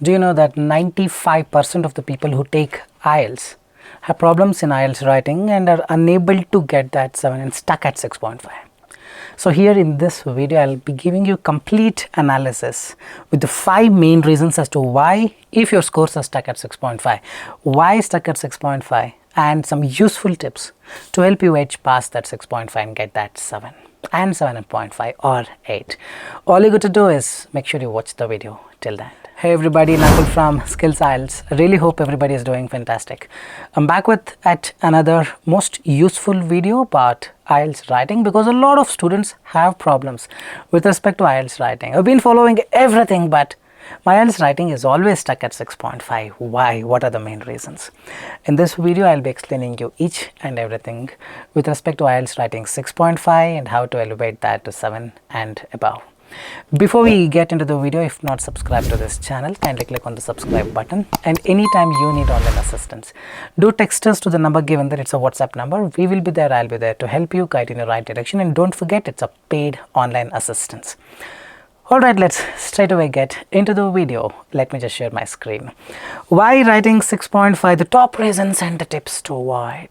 Do you know that 95% of the people who take IELTS have problems in IELTS writing and are unable to get that 7 and stuck at 6.5? So here in this video, I'll be giving you complete analysis with the 5 main reasons as to why, if your scores are stuck at 6.5, why stuck at 6.5, and some useful tips to help you edge past that 6.5 and get that 7 and 7.5 or 8. All you got to do is make sure you watch the video till the end. Hey everybody, Nakul from Skills IELTS. I really hope everybody is doing fantastic. I'm back with another most useful video about IELTS writing, because a lot of students have problems with respect to IELTS writing. I've been following everything, but my IELTS writing is always stuck at 6.5. Why? What are the main reasons? In this video, I'll be explaining you each and everything with respect to IELTS writing 6.5 and how to elevate that to 7 and above. Before we get into the video, if not subscribed to this channel, kindly click on the subscribe button, and anytime you need online assistance, do text us to the number given there. It's a WhatsApp number. We will be there, I'll be there to help you, guide in the right direction, and don't forget, it's a paid online assistance. Alright, let's straight away get into the video. Let me just share my screen. Why writing 6.5, the top reasons and the tips to avoid.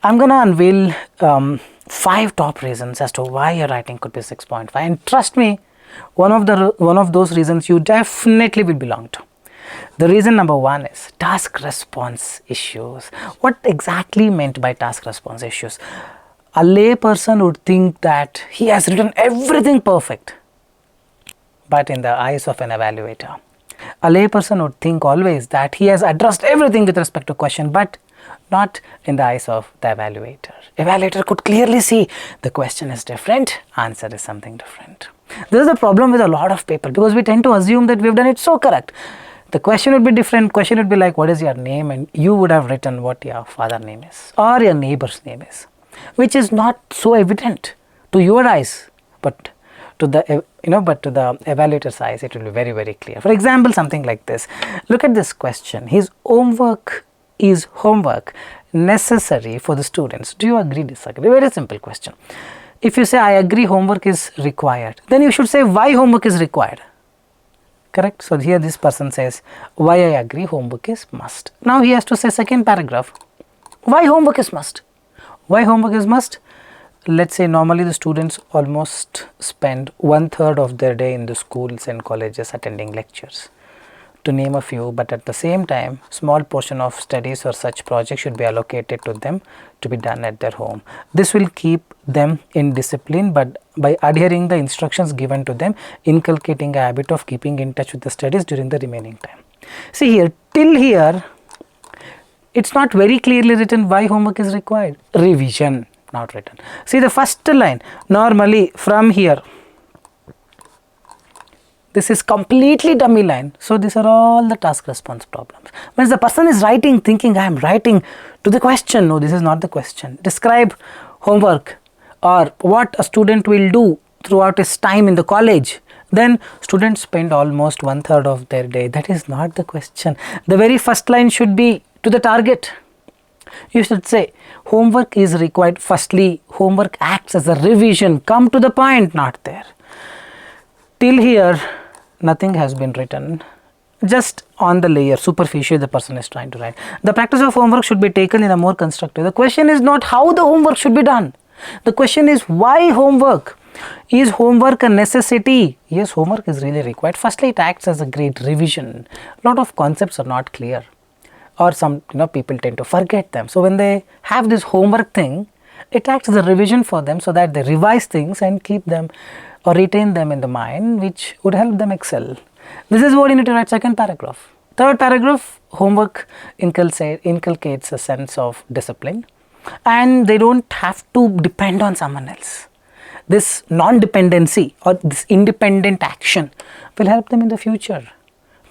I'm gonna unveil 5 top reasons as to why your writing could be 6.5, and trust me, one of those reasons you definitely will belong to. The reason number 1 is task response issues. What exactly meant by task response issues? A lay person would think that he has written everything perfect, but in the eyes of an evaluator, a lay person would think always that he has addressed everything with respect to question, but not in the eyes of the evaluator. Evaluator could clearly see the question is different, answer is something different. This is the problem with a lot of people, because we tend to assume that we've done it so correct. The question would be different. Question would be like, what is your name? And you would have written what your father's name is or your neighbor's name is, which is not so evident to your eyes, but to the to the evaluator's eyes it will be very, very clear. For example, something like this. Look at this question. His homework is homework necessary for the students. Do you agree, disagree? Very simple question. If you say I agree homework is required, then you should say why homework is required. Correct? So here this person says why I agree homework is must. Now he has to say second paragraph, why homework is must. Why homework is must? Let's say normally the students almost spend 1/3 of their day in the schools and colleges attending lectures, to name a few, but at the same time small portion of studies or such projects should be allocated to them to be done at their home. This will keep them in discipline, but by adhering the instructions given to them, inculcating a habit of keeping in touch with the studies during the remaining time. See here, till here it's not very clearly written why homework is required. Revision not written. See the first line, normally from here, this is completely dummy line. So these are all the task response problems. When the person is writing thinking I am writing to the question, no, this is not the question. Describe homework or what a student will do throughout his time in the college. Then students spend almost 1/3 of their day. That is not the question. The very first line should be to the target. You should say homework is required. Firstly, homework acts as a revision. Come to the point, not there. Till here, nothing has been written. Just on the layer, superficially the person is trying to write. The practice of homework should be taken in a more constructive. The question is not how the homework should be done. The question is why homework. Is homework a necessity? Yes, homework is really required. Firstly, it acts as a great revision. A lot of concepts are not clear, or some people tend to forget them. So when they have this homework thing, it acts as a revision for them so that they revise things and keep them or retain them in the mind, which would help them excel. This is what you need to write second paragraph. Third paragraph, homework inculcates a sense of discipline, and they don't have to depend on someone else. This non-dependency or this independent action will help them in the future.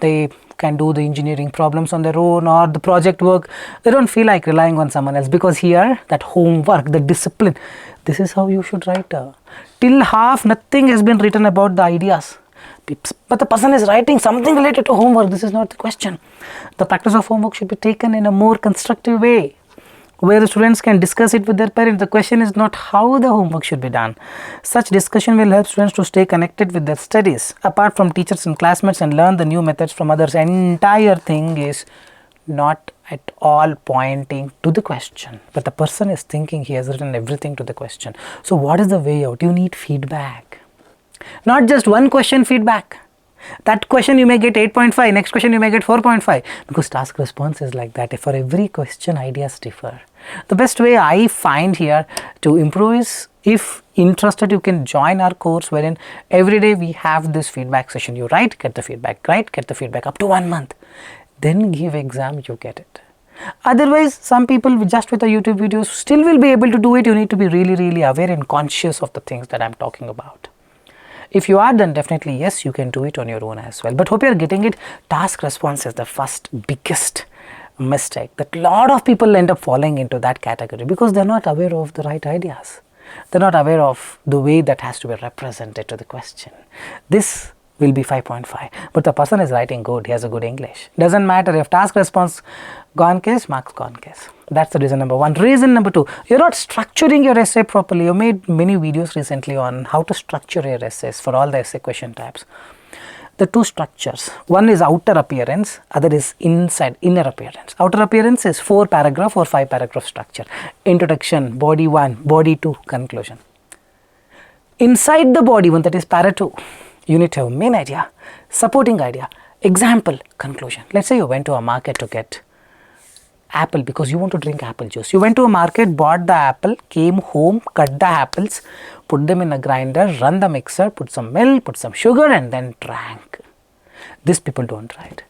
They can do the engineering problems on their own or the project work. They don't feel like relying on someone else, because here that homework, the discipline, this is how you should write. Till half nothing has been written about the ideas, but the person is writing something related to homework. This is not the question. The practice of homework should be taken in a more constructive way. where the students can discuss it with their parents. The question is not how the homework should be done. Such discussion will help students to stay connected with their studies, apart from teachers and classmates, and learn the new methods from others. Entire thing is not at all pointing to the question, but the person is thinking he has written everything to the question. So what is the way out? You need feedback, not just one question feedback. That question you may get 8.5, next question you may get 4.5, because task response is like that. For every question, ideas differ. The best way I find here to improve is, if interested, you can join our course wherein every day we have this feedback session. You write, get the feedback, write, get the feedback, up to 1 month. Then give exam, you get it. Otherwise, some people just with the YouTube videos still will be able to do it. You need to be really aware and conscious of the things that I am talking about. If you are, then definitely yes, you can do it on your own as well. But hope you are getting it. Task response is the first biggest mistake that a lot of people end up falling into that category, because they are not aware of the right ideas. They are not aware of the way that has to be represented to the question. This will be 5.5, but the person is writing good, he has a good English. Doesn't matter if task response gone case, marks gone case. That's the reason number one. Reason number two, you're not structuring your essay properly. You made many videos recently on how to structure your essays for all the essay question types. The two structures, one is outer appearance, other is inner appearance. Outer appearance is 4 paragraph or 5 paragraph structure. Introduction, body 1, body 2, conclusion. Inside the body 1, that is para 2, you need to have main idea, supporting idea, example, conclusion. Let's say you went to a market to get apple because you want to drink apple juice. You went to a market, bought the apple, came home, cut the apples, put them in a grinder, run the mixer, put some milk, put some sugar, and then drank. These people don't write.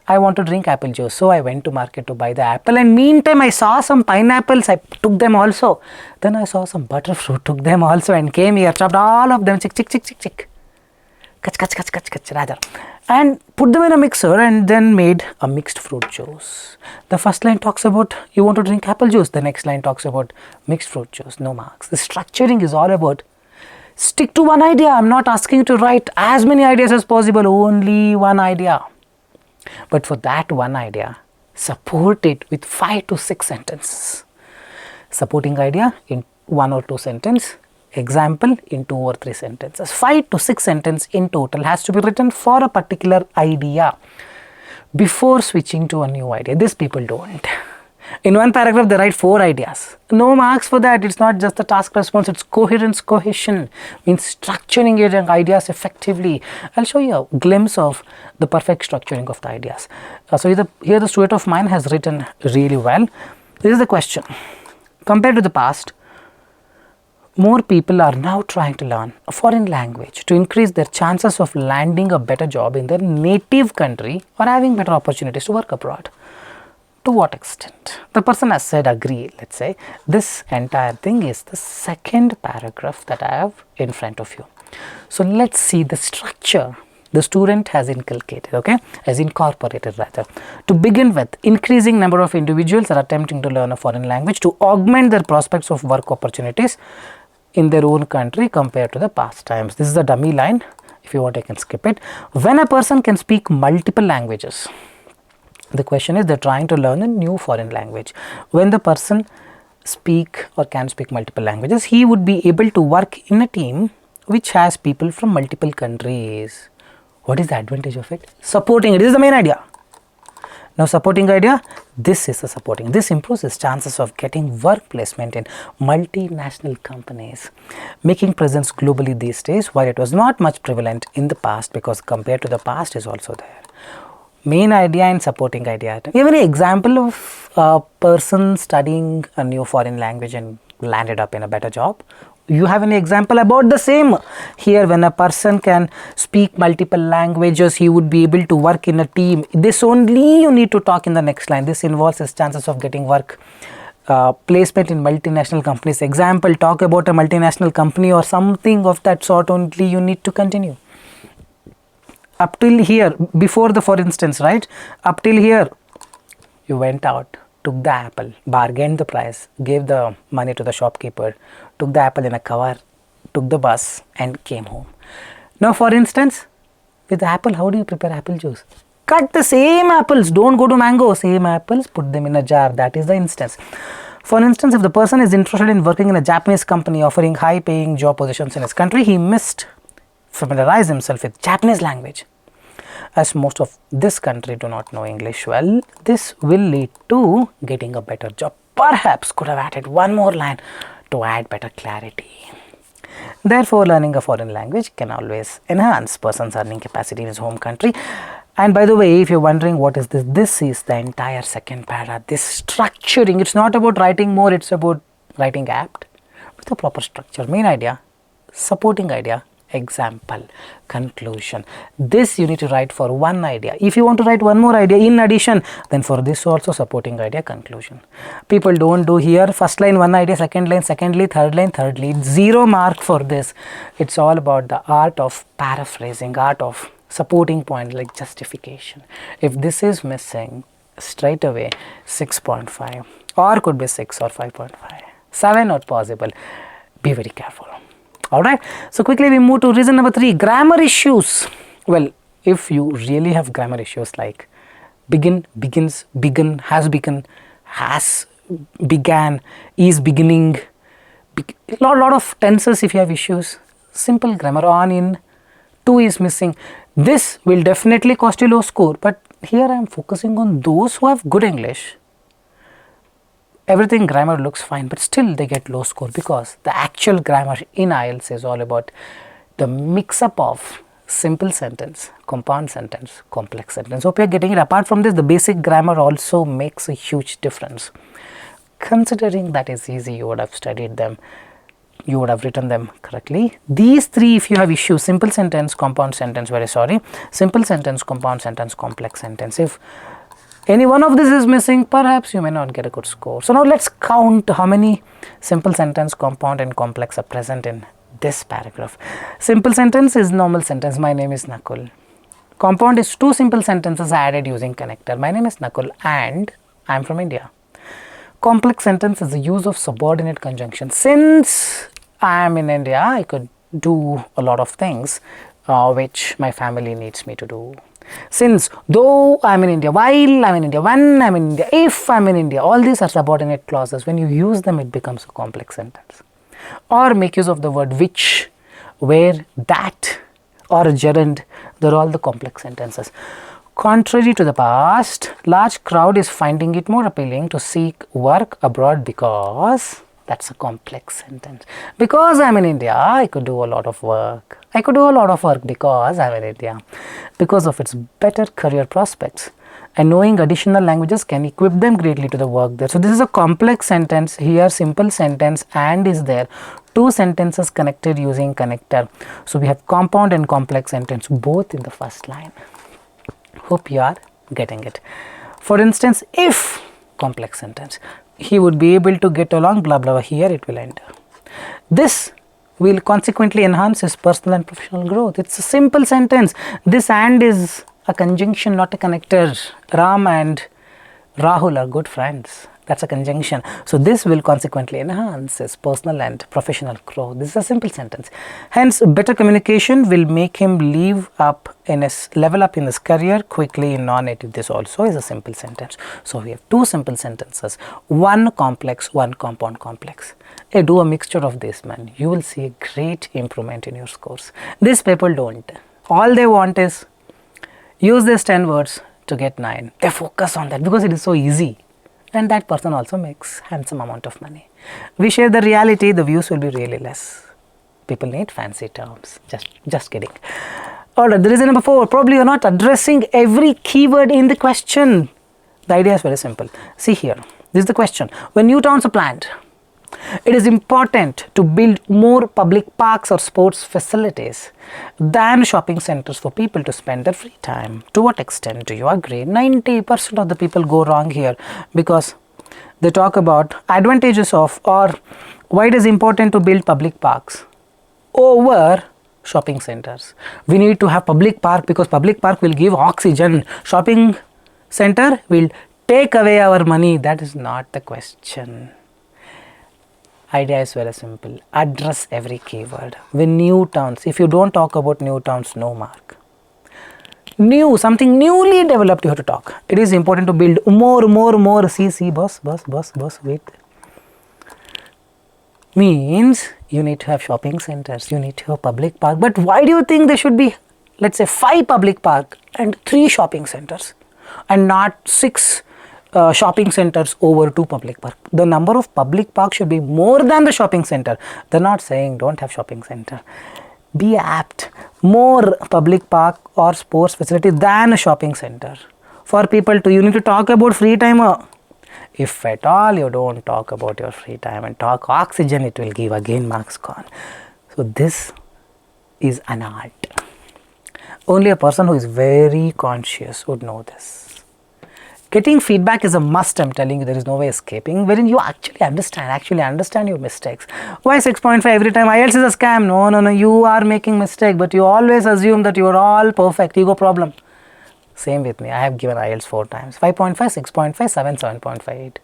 I want to drink apple juice, so I went to market to buy the apple, and meantime I saw some pineapples, I took them also. Then I saw some butterfruit, took them also, and came here, chopped all of them, chick, rather, and put them in a mixer and then made a mixed fruit juice. The first line talks about you want to drink apple juice, the next line talks about mixed fruit juice, no marks. The structuring is all about stick to one idea. I'm not asking you to write as many ideas as possible, only one idea. But for that one idea, support it with 5 to 6 sentences. Supporting idea in 1 or 2 sentences. Example in 2 or 3 sentences. 5 to 6 sentences in total has to be written for a particular idea before switching to a new idea. This people don't. In one paragraph they write 4 ideas. No marks for that. It's not just the task response, it's coherence, cohesion, means structuring your ideas effectively. I'll show you a glimpse of the perfect structuring of the ideas. So here the student of mine has written really well. This is the question. Compared to the past, more people are now trying to learn a foreign language to increase their chances of landing a better job in their native country or having better opportunities to work abroad. To what extent? The person has said agree, let's say. This entire thing is the second paragraph that I have in front of you. So let's see the structure the student has inculcated, okay, has incorporated rather. To begin with, increasing number of individuals are attempting to learn a foreign language to augment their prospects of work opportunities in their own country compared to the past times. This is the dummy line. If you want, I can skip it. When a person can speak multiple languages, the question is they're trying to learn a new foreign language. When the person speak or can speak multiple languages, he would be able to work in a team which has people from multiple countries. What is the advantage of it? Supporting it. This is the main idea. Now supporting idea, this is a supporting. This improves his chances of getting work placement in multinational companies, making presence globally these days, while it was not much prevalent in the past, because compared to the past is also there. Main idea and supporting idea. You have any example of a person studying a new foreign language and landed up in a better job? You have any example about the same? Here, when a person can speak multiple languages, he would be able to work in a team. This only you need to talk in the next line. This involves his chances of getting work placement in multinational companies. Example, talk about a multinational company or something of that sort only you need to continue. Up till here, before the for instance, right? Up till here, you went out, took the apple, bargained the price, gave the money to the shopkeeper, took the apple in a cover, took the bus and came home. Now for instance, with the apple, how do you prepare apple juice? Cut the same apples, don't go to mango, same apples, put them in a jar. That is the instance. For instance, if the person is interested in working in a Japanese company offering high paying job positions in his country, he must familiarize himself with Japanese language. As most of this country do not know English well, this will lead to getting a better job. Perhaps could have added one more line to add better clarity. Therefore, learning a foreign language can always enhance person's earning capacity in his home country. And by the way, if you're wondering what is this is the entire second paragraph. This structuring, it's not about writing more, it's about writing apt with a proper structure. Main idea, supporting idea, example, conclusion. This you need to write for one idea. If you want to write one more idea in addition, then for this also supporting idea, conclusion. People don't do here first line one idea, second line secondly, third line thirdly. 0 mark for this. It's all about the art of paraphrasing, art of supporting point like justification. If this is missing, straight away 6.5 or could be 6 or 5.5. 7 not possible. Be very careful. Alright, so quickly we move to reason number 3, grammar issues. Well, if you really have grammar issues like begin, begins, begun, has begun, has began, is beginning, lot of tenses if you have issues, simple grammar, on, in, to is missing, this will definitely cost you low score. But here I am focusing on those who have good English. Everything grammar looks fine, but still they get low score because the actual grammar in IELTS is all about the mix up of simple sentence, compound sentence, complex sentence. Hope you are getting it. Apart from this, the basic grammar also makes a huge difference. Considering that is easy, you would have studied them, you would have written them correctly. These 3, if you have issues, simple sentence, compound sentence, simple sentence, compound sentence, complex sentence. If any one of this is missing, perhaps you may not get a good score. So now let's count how many simple sentence, compound and complex are present in this paragraph. Simple sentence is normal sentence, my name is Nakul. Compound is 2 simple sentences added using connector, my name is Nakul and I am from India. Complex sentence is the use of subordinate conjunction. Since I am in India, I could do a lot of things which my family needs me to do. Since, though I am in India, while I am in India, when I am in India, if I am in India, all these are subordinate clauses. When you use them, it becomes a complex sentence. Or make use of the word which, where, that, or gerund. They are all the complex sentences. Contrary to the past, large crowd is finding it more appealing to seek work abroad because that's a complex sentence. Because I am in India, I could do a lot of work. I could do a lot of work because I am in India. Because of its better career prospects. And knowing additional languages can equip them greatly to the work there. So this is a complex sentence. Here simple sentence and is there. 2 sentences connected using connector. So we have compound and complex sentence both in the first line. Hope you are getting it. For instance, if complex sentence, he would be able to get along blah blah blah, here it will enter. This will consequently enhance his personal and professional growth. It's a simple sentence. This and is a conjunction, not a connector. Ram and Rahul are good friends. That's a conjunction. So this will consequently enhance his personal and professional growth. This is a simple sentence. Hence, better communication will make him level up in his career quickly in non-native. This also is a simple sentence. So we have 2 simple sentences, 1 complex, 1 compound complex. Do a mixture of this, man. You will see a great improvement in your scores. These people don't. All they want is use these 10 words to get 9. They focus on that because it is so easy. And that person also makes handsome amount of money. We share the reality, the views will be really less. People need fancy terms. Just kidding. Alright, the reason number 4, probably you're not addressing every keyword in the question. The idea is very simple. See here, this is the question. When new towns are planned, it is important to build more public parks or sports facilities than shopping centers for people to spend their free time. To what extent do you agree? 90% of the people go wrong here because they talk about advantages of or why it is important to build public parks over shopping centers. We need to have public park because public park will give oxygen. Shopping center will take away our money. That is not the question. Idea is very simple. Address every keyword. When new towns, if you don't talk about new towns, no mark. New, something newly developed, you have to talk. It is important to build more. See, boss, wait. means you need to have shopping centers, you need to have public park. But why do you think there should be, let's say, 5 public park and 3 shopping centers and not 6 shopping centers over 2 public park? The number of public parks should be more than the shopping center. They're not saying don't have shopping center. Be apt, more public park or sports facility than a shopping center. For people to, you need to talk about free time. If at all you don't talk about your free time and talk oxygen, it will give again marks gone. So this is an art. Only a person who is very conscious would know this. Getting feedback is a must, I'm telling you, there is no way escaping, wherein you actually understand your mistakes. Why 6.5 every time? IELTS is a scam. No, you are making mistake, but you always assume that you are all perfect. Ego problem. Same with me. I have given IELTS 4 times. 5.5, 6.5, 7, 7.58.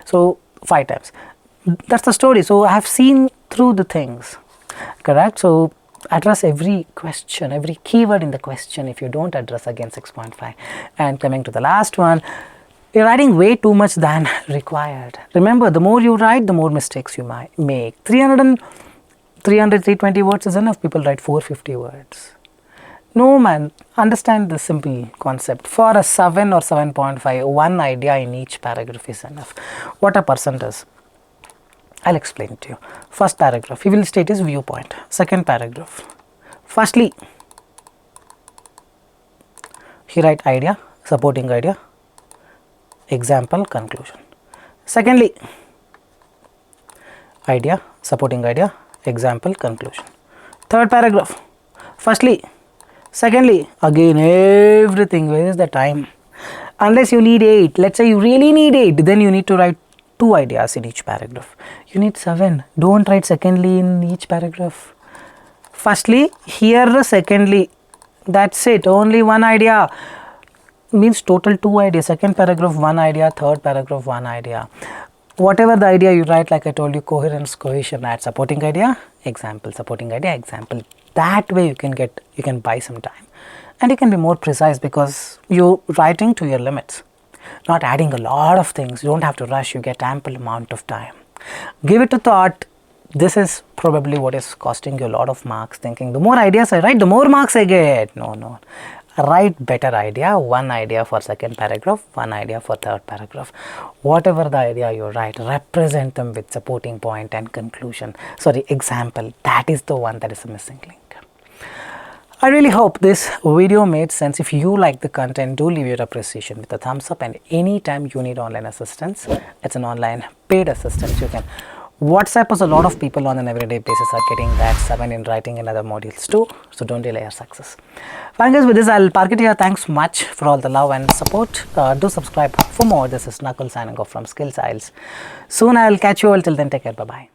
So 5 times. That's the story. So I have seen through the things. Correct? So address every question, every keyword in the question. If you don't address, again 6.5. And coming to the last one, you're writing way too much than required. Remember, the more you write, the more mistakes you might make. 320 words is enough. People write 450 words. No man, understand the simple concept. For a 7 or 7.5, one idea in each paragraph is enough. What a person does, I'll explain it to you. First paragraph, he will state his viewpoint. Second paragraph, firstly, he write idea, supporting idea, example, conclusion. Secondly, idea, supporting idea, example, conclusion. Third paragraph, firstly, secondly, again everything. Where is the time? Unless you need 8, let's say you really need 8, then you need to write 2 ideas in each paragraph. You need 7. Don't write secondly in each paragraph. Firstly, here secondly, that's it. Only one idea means total 2 ideas. Second paragraph 1 idea, third paragraph 1 idea. Whatever the idea you write, like I told you, coherence, cohesion, add supporting idea, example, supporting idea, example. That way you can buy some time and you can be more precise because you're writing to your limits, not adding a lot of things. You don't have to rush, you get ample amount of time. Give it a thought. This is probably what is costing you a lot of marks, thinking the more ideas I write, the more marks I get. No. Write better idea, 1 idea for second paragraph, 1 idea for third paragraph. Whatever the idea you write, represent them with supporting point and conclusion. Sorry, example. That is the one that is the missing link. I really hope this video made sense. If you like the content, do leave your appreciation with a thumbs up, and anytime you need online assistance, it's an online paid assistance. You can WhatsApp us. A lot of people on an everyday basis are getting that 7 in writing and other modules too. So don't delay your success. Fine guys, with this I'll park it here. Thanks much for all the love and support. Do subscribe for more. This is Nakul signing off from Skills IELTS. Soon I'll catch you all. Till then, take care. Bye bye.